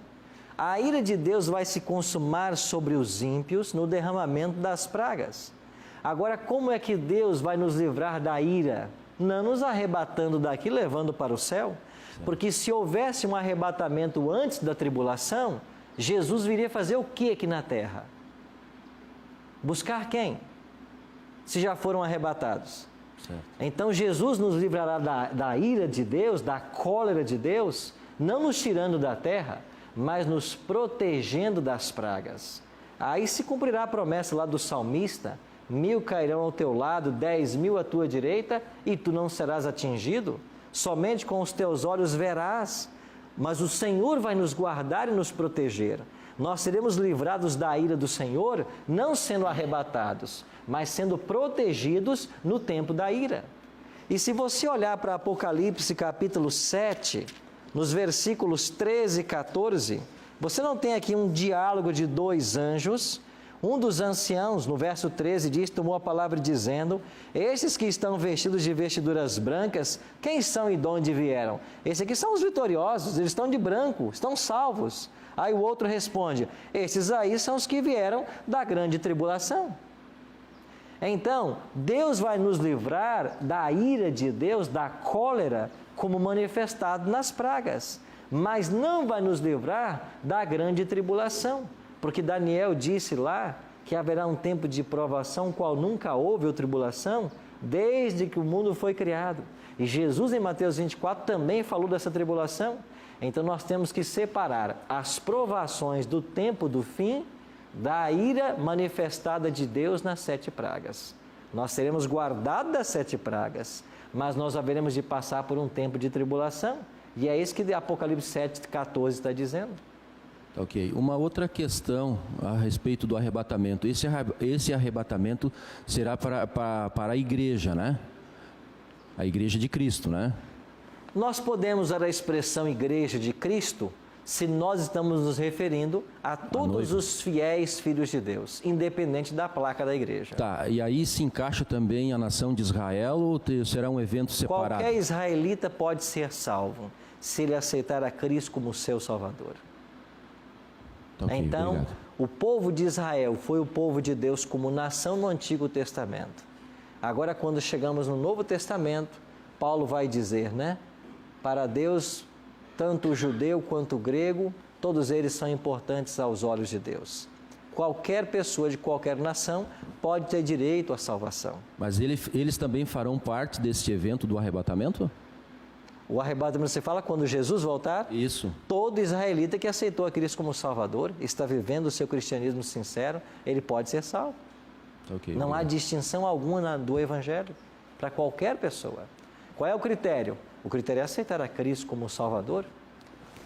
S1: A ira de Deus vai se consumar sobre os ímpios no derramamento das pragas. Agora, como é que Deus vai nos livrar da ira? Não nos arrebatando daqui, levando para o céu? Porque se houvesse um arrebatamento antes da tribulação, Jesus viria fazer o que aqui na terra? Buscar quem? Se já foram arrebatados.
S4: Certo.
S1: Então Jesus nos livrará da ira de Deus, da cólera de Deus, não nos tirando da terra, mas nos protegendo das pragas. Aí se cumprirá a promessa lá do salmista: 1000 cairão ao teu lado, 10.000 à tua direita, e tu não serás atingido. Somente com os teus olhos verás, mas o Senhor vai nos guardar e nos proteger. Nós seremos livrados da ira do Senhor, não sendo arrebatados, mas sendo protegidos no tempo da ira. E se você olhar para Apocalipse capítulo 7, nos versículos 13 e 14, você não tem aqui um diálogo de 2 anjos. Um dos anciãos, no verso 13, diz, tomou a palavra dizendo: estes que estão vestidos de vestiduras brancas, quem são e de onde vieram? Esses aqui são os vitoriosos, eles estão de branco, estão salvos. Aí o outro responde: esses aí são os que vieram da grande tribulação. Então, Deus vai nos livrar da ira de Deus, da cólera, como manifestado nas pragas, mas não vai nos livrar da grande tribulação. Porque Daniel disse lá que haverá um tempo de provação, qual nunca houve ou tribulação, desde que o mundo foi criado. E Jesus, em Mateus 24, também falou dessa tribulação. Então, nós temos que separar as provações do tempo do fim da ira manifestada de Deus nas 7 pragas. Nós seremos guardados das 7 pragas, mas nós haveremos de passar por um tempo de tribulação. E é isso que Apocalipse 7,14 está dizendo.
S4: Ok. Uma outra questão a respeito do arrebatamento. Esse arrebatamento será para a igreja, né? A igreja de Cristo, né?
S1: Nós podemos usar a expressão igreja de Cristo se nós estamos nos referindo a todos os fiéis filhos de Deus, independente da placa da igreja.
S4: Tá, e aí se encaixa também a nação de Israel ou será um evento separado?
S1: Qualquer israelita pode ser salvo se ele aceitar a Cristo como seu Salvador.
S4: Ok,
S1: Então,
S4: obrigado.
S1: o povo de Israel foi o povo de Deus como nação no Antigo Testamento. Agora, quando chegamos no Novo Testamento, Paulo vai dizer, né? Para Deus, tanto o judeu quanto o grego, todos eles são importantes aos olhos de Deus. Qualquer pessoa de qualquer nação pode ter direito à salvação.
S4: Mas eles também farão parte desse evento do arrebatamento?
S1: O arrebatamento, você fala quando Jesus voltar?
S4: Isso.
S1: Todo israelita que aceitou a Cristo como Salvador, está vivendo o seu cristianismo sincero, ele pode ser salvo.
S4: Ok.
S1: Não há
S4: obrigado.
S1: distinção alguma do Evangelho para qualquer pessoa. Qual é o critério? O critério é aceitar a Cristo como Salvador.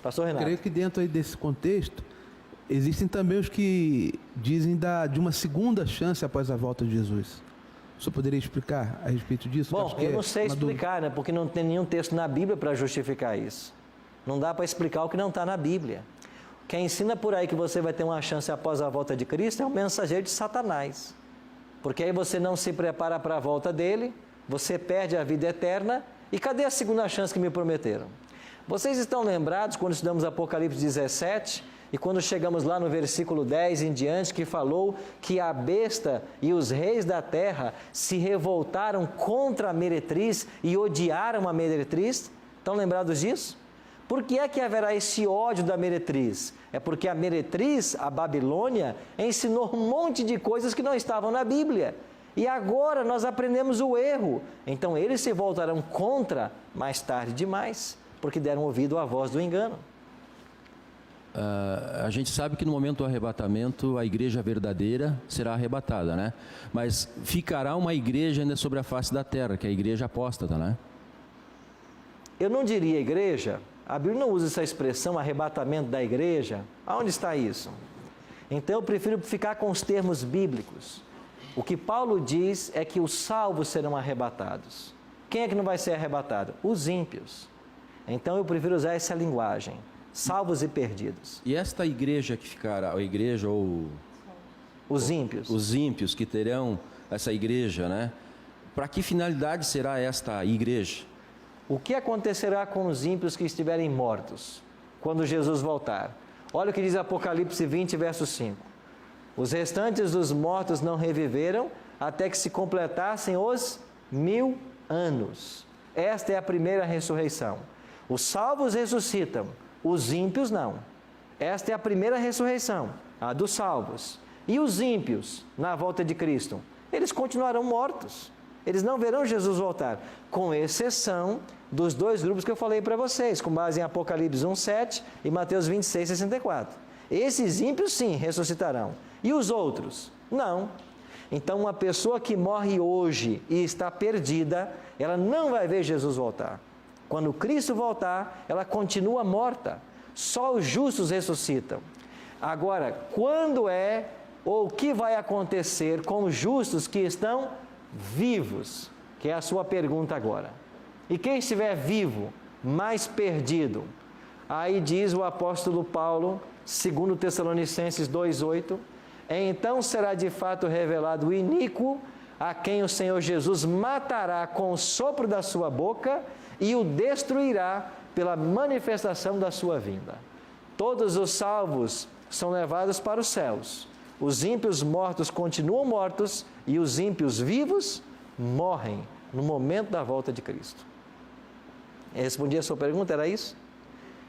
S1: Pastor Renato.
S6: Creio que dentro aí desse contexto, existem também os que dizem de uma segunda chance após a volta de Jesus. O senhor poderia explicar a respeito disso?
S1: Bom, eu não sei explicar, né? Porque não tem nenhum texto na Bíblia para justificar isso. Não dá para explicar o que não está na Bíblia. Quem ensina por aí que você vai ter uma chance após a volta de Cristo é um mensageiro de Satanás. Porque aí você não se prepara para a volta dele, você perde a vida eterna. E cadê a segunda chance que me prometeram? Vocês estão lembrados quando estudamos Apocalipse 17 e quando chegamos lá no versículo 10 em diante, que falou que a besta e os reis da terra se revoltaram contra a meretriz e odiaram a meretriz? Estão lembrados disso? Por que é que haverá esse ódio da meretriz? É porque a meretriz, a Babilônia, ensinou um monte de coisas que não estavam na Bíblia. E agora nós aprendemos o erro. Então eles se voltarão contra mais tarde demais, porque deram ouvido à voz do engano.
S4: A gente sabe que no momento do arrebatamento a igreja verdadeira será arrebatada, né? Mas ficará uma igreja ainda sobre a face da terra, que é a igreja apóstata, né?
S1: Eu não diria igreja, a Bíblia não usa essa expressão arrebatamento da igreja. Aonde está isso? Então eu prefiro ficar com os termos bíblicos. O que Paulo diz é que os salvos serão arrebatados. Quem é que não vai ser arrebatado? Os ímpios. Então eu prefiro usar essa linguagem. Salvos e perdidos.
S4: E esta igreja que ficará, a igreja ou...
S1: Os ímpios.
S4: Os ímpios que terão essa igreja, né? Para que finalidade será esta igreja?
S1: O que acontecerá com os ímpios que estiverem mortos quando Jesus voltar? Olha o que diz Apocalipse 20, verso 5. Os restantes dos mortos não reviveram até que se completassem os 1000 anos. Esta é a primeira ressurreição. Os salvos ressuscitam, os ímpios não. Esta é a primeira ressurreição, a dos salvos. E os ímpios, na volta de Cristo, eles continuarão mortos. Eles não verão Jesus voltar, com exceção dos dois grupos que eu falei para vocês, com base em Apocalipse 1:7 e Mateus 26:64. Esses ímpios sim ressuscitarão. E os outros? Não. Então uma pessoa que morre hoje e está perdida, ela não vai ver Jesus voltar. Quando Cristo voltar, ela continua morta. Só os justos ressuscitam. Agora, quando é ou o que vai acontecer com os justos que estão vivos? Que é a sua pergunta agora. E quem estiver vivo, mais perdido? Aí diz o apóstolo Paulo, segundo Tessalonicenses 2:8, então será de fato revelado o iníquo, a quem o Senhor Jesus matará com o sopro da sua boca e o destruirá pela manifestação da sua vinda. Todos os salvos são levados para os céus. Os ímpios mortos continuam mortos e os ímpios vivos morrem no momento da volta de Cristo. Respondi a sua pergunta, era isso?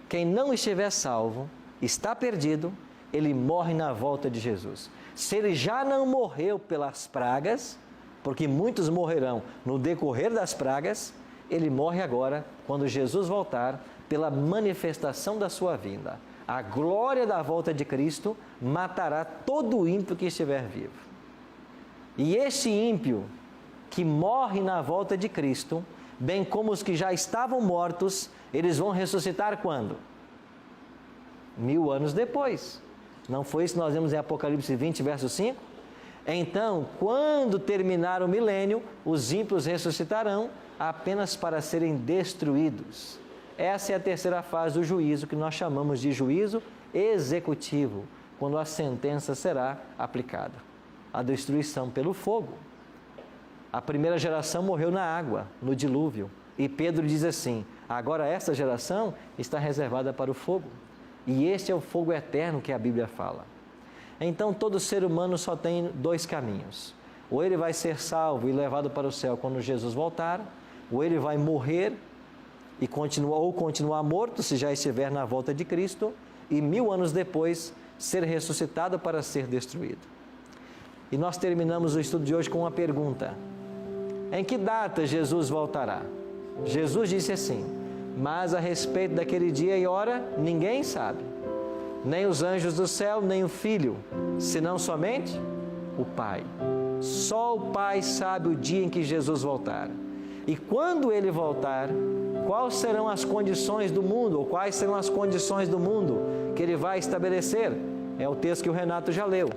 S1: Quem não estiver salvo, está perdido, ele morre na volta de Jesus. Se ele já não morreu pelas pragas, porque muitos morrerão no decorrer das pragas, ele morre agora, quando Jesus voltar, pela manifestação da sua vinda. A glória da volta de Cristo matará todo ímpio que estiver vivo. E esse ímpio que morre na volta de Cristo, bem como os que já estavam mortos, eles vão ressuscitar quando? 1000 anos depois. Não foi isso que nós vemos em Apocalipse 20, verso 5? Então, quando terminar o milênio, os ímpios ressuscitarão apenas para serem destruídos. Essa é a terceira fase do juízo, que nós chamamos de juízo executivo, quando a sentença será aplicada. A destruição pelo fogo. A primeira geração morreu na água, no dilúvio. E Pedro diz assim: agora essa geração está reservada para o fogo. E este é o fogo eterno que a Bíblia fala. Então todo ser humano só tem 2 caminhos. Ou ele vai ser salvo e levado para o céu quando Jesus voltar, ou ele vai morrer e continuar morto se já estiver na volta de Cristo, e 1000 anos depois ser ressuscitado para ser destruído. E nós terminamos o estudo de hoje com uma pergunta: em que data Jesus voltará? Jesus disse assim: mas a respeito daquele dia e hora, ninguém sabe, nem os anjos do céu, nem o Filho, senão somente o Pai. Só o Pai sabe o dia em que Jesus voltar. E quando Ele voltar, quais serão as condições do mundo, ou quais serão as condições do mundo que Ele vai estabelecer? É o texto que o Renato já leu,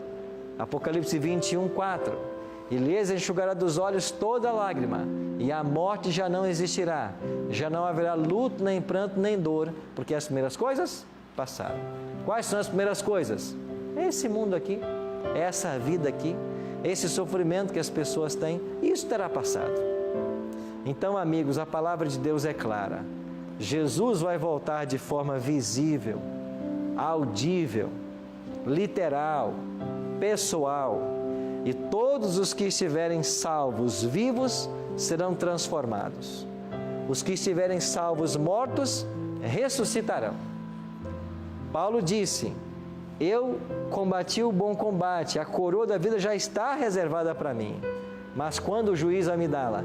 S1: Apocalipse 21, 4. E lhes enxugará dos olhos toda lágrima, e a morte já não existirá, já não haverá luto, nem pranto, nem dor, porque as primeiras coisas passaram. Quais são as primeiras coisas? Esse mundo aqui, essa vida aqui, esse sofrimento que as pessoas têm, isso terá passado. Então, amigos, a palavra de Deus é clara. Jesus vai voltar de forma visível, audível, literal, pessoal, e todos os que estiverem salvos, vivos, serão transformados. Os que estiverem salvos, mortos, ressuscitarão. Paulo disse: eu combati o bom combate, a coroa da vida já está reservada para mim. Mas quando o juiz vai me dá-la?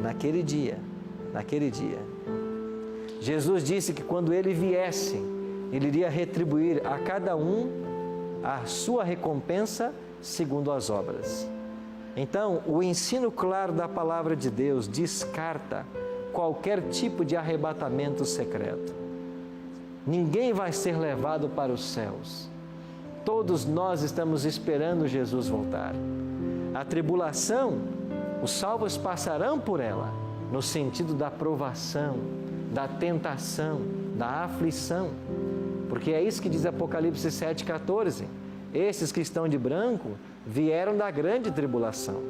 S1: Naquele dia. Jesus disse que quando Ele viesse, Ele iria retribuir a cada um a sua recompensa segundo as obras. Então, o ensino claro da palavra de Deus descarta qualquer tipo de arrebatamento secreto. Ninguém vai ser levado para os céus. Todos nós estamos esperando Jesus voltar. A tribulação, os salvos passarão por ela, no sentido da provação, da tentação, da aflição. Porque é isso que diz Apocalipse 7,14. Esses que estão de branco vieram da grande tribulação.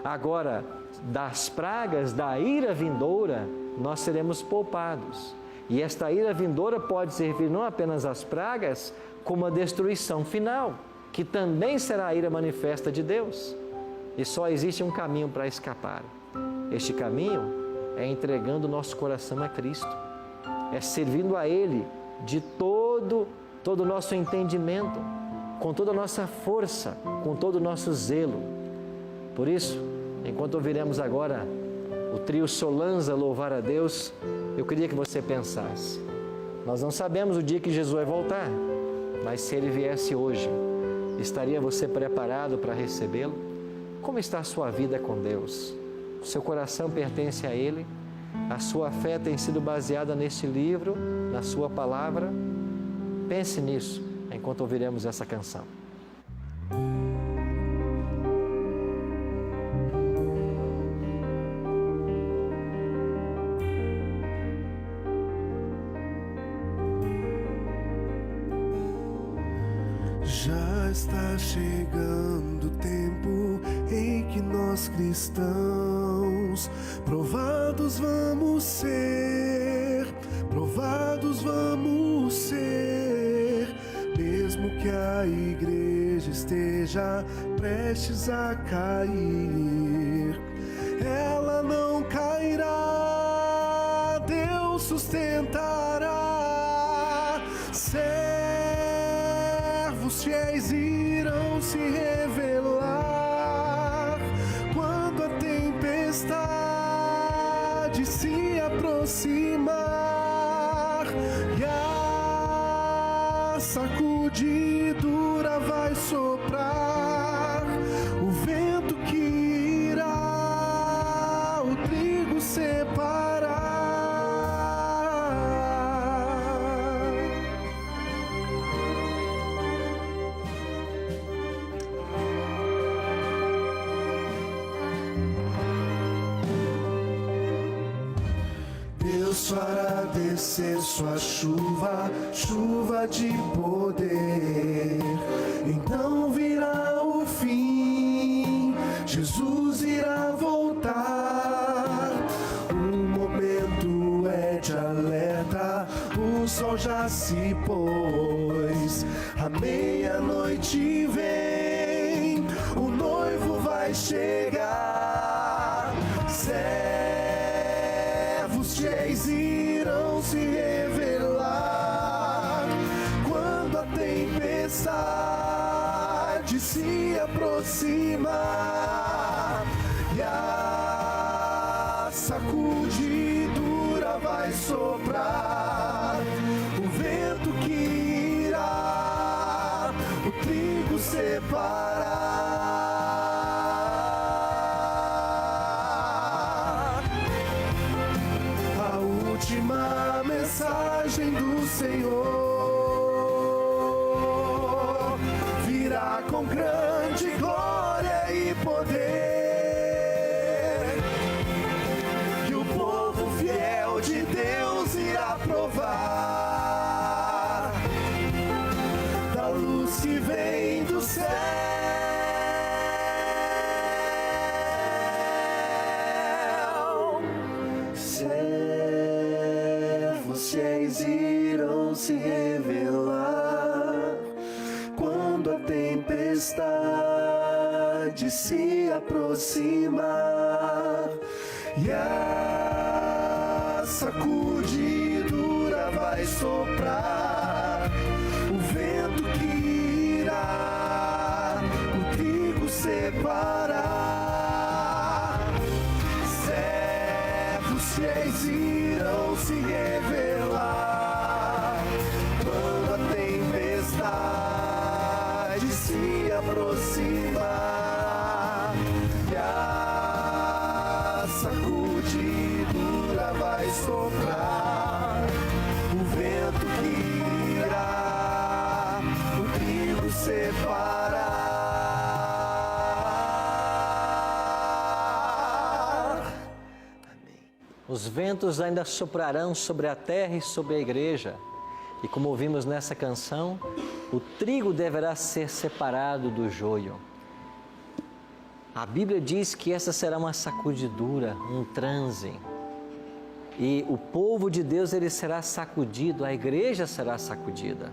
S1: Agora, das pragas, da ira vindoura, nós seremos poupados. E esta ira vindoura pode servir não apenas às pragas, como a destruição final, que também será a ira manifesta de Deus. E só existe um caminho para escapar. Este caminho é entregando o nosso coração a Cristo. É servindo a Ele de todo o nosso entendimento, com toda a nossa força, com todo o nosso zelo. Por isso, enquanto ouviremos agora o trio Solanza louvar a Deus, eu queria que você pensasse: nós não sabemos o dia que Jesus vai voltar, mas se Ele viesse hoje, estaria você preparado para recebê-lo? Como está a sua vida com Deus? O seu coração pertence a Ele? A sua fé tem sido baseada neste livro, na sua palavra? Pense nisso enquanto ouviremos essa canção.
S7: Já está chegando o tempo em que nós cristãos provados vamos ser, mesmo que a igreja esteja prestes a cair, ela não cairá, Deus sustentará. Servos fiéis irão se revelar quando a tempestade se aproximar e a sacudidura vai soprar, o vento que irá o trigo separar. Deus fará descer sua chuva, chuva de poder. Então virá o fim, Jesus irá voltar. O momento é de alerta, o sol já se pôs. A meia-noite vem, o noivo vai chegar. Servos fiéis irão se revelar quando a tempestade se aproxima e a sacudidura vai soprar. O vento que irá o trigo separar. A última mensagem do Senhor virá com grande glória e poder, e o povo fiel de Deus irá provar da luz que vem do céu. Servos fiéis irão se revelar quando a tempestade se aproxima e a sacudidura vai soprar. O vento que irá o trigo separar. Servos fiéis irão se revelar quando a tempestade se aproxima e a sacudidura vai soprar. O vento que irá o trigo separar.
S1: Os ventos ainda soprarão sobre a terra e sobre a igreja. E como ouvimos nessa canção, o trigo deverá ser separado do joio. A Bíblia diz que essa será uma sacudidura, um transe. E o povo de Deus ele será sacudido, a igreja será sacudida.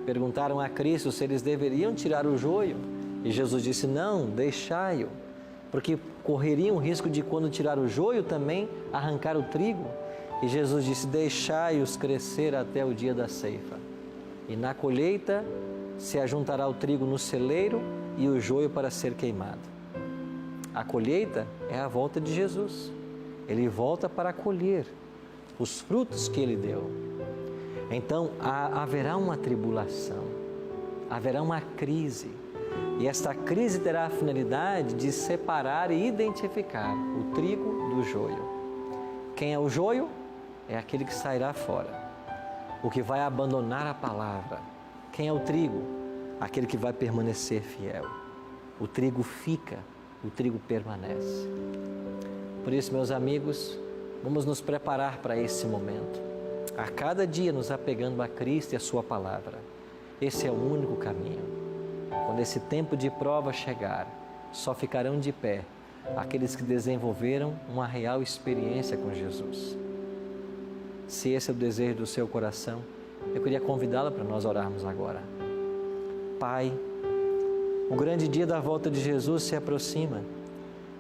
S1: Perguntaram a Cristo se eles deveriam tirar o joio. E Jesus disse, não, deixai-o. Porque correriam o risco de, quando tirar o joio, também arrancar o trigo. E Jesus disse, deixai-os crescer até o dia da ceifa. E na colheita se ajuntará o trigo no celeiro e o joio para ser queimado. A colheita é a volta de Jesus. Ele volta para colher os frutos que Ele deu. Então haverá uma tribulação, haverá uma crise. E esta crise terá a finalidade de separar e identificar o trigo do joio. Quem é o joio? É aquele que sairá fora, o que vai abandonar a palavra. Quem é o trigo? Aquele que vai permanecer fiel. O trigo fica, o trigo permanece. Por isso, meus amigos, vamos nos preparar para esse momento. A cada dia nos apegando a Cristo e a Sua palavra. Esse é o único caminho. Quando esse tempo de prova chegar, só ficarão de pé aqueles que desenvolveram uma real experiência com Jesus. Se esse é o desejo do seu coração, eu queria convidá-la para nós orarmos agora. Pai, o grande dia da volta de Jesus se aproxima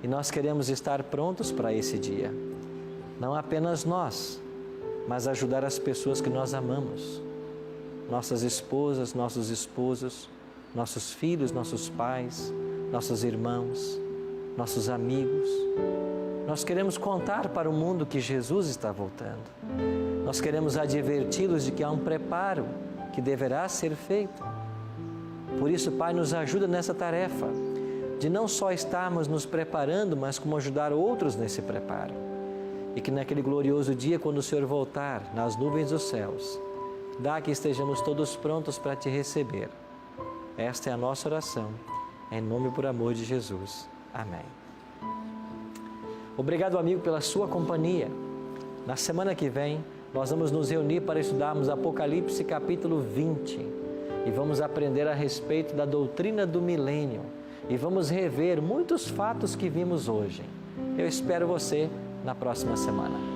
S1: e nós queremos estar prontos para esse dia. Não apenas nós, mas ajudar as pessoas que nós amamos. Nossas esposas, nossos esposos, nossos filhos, nossos pais, nossos irmãos, nossos amigos. Nós queremos contar para o mundo que Jesus está voltando. Nós queremos adverti-los de que há um preparo que deverá ser feito. Por isso, Pai, nos ajuda nessa tarefa de não só estarmos nos preparando, mas como ajudar outros nesse preparo. E que naquele glorioso dia, quando o Senhor voltar nas nuvens dos céus, dá que estejamos todos prontos para Te receber. Esta é a nossa oração, em nome e por amor de Jesus. Amém. Obrigado, amigo, pela sua companhia. Na semana que vem, nós vamos nos reunir para estudarmos Apocalipse capítulo 20 e vamos aprender a respeito da doutrina do milênio e vamos rever muitos fatos que vimos hoje. Eu espero você na próxima semana.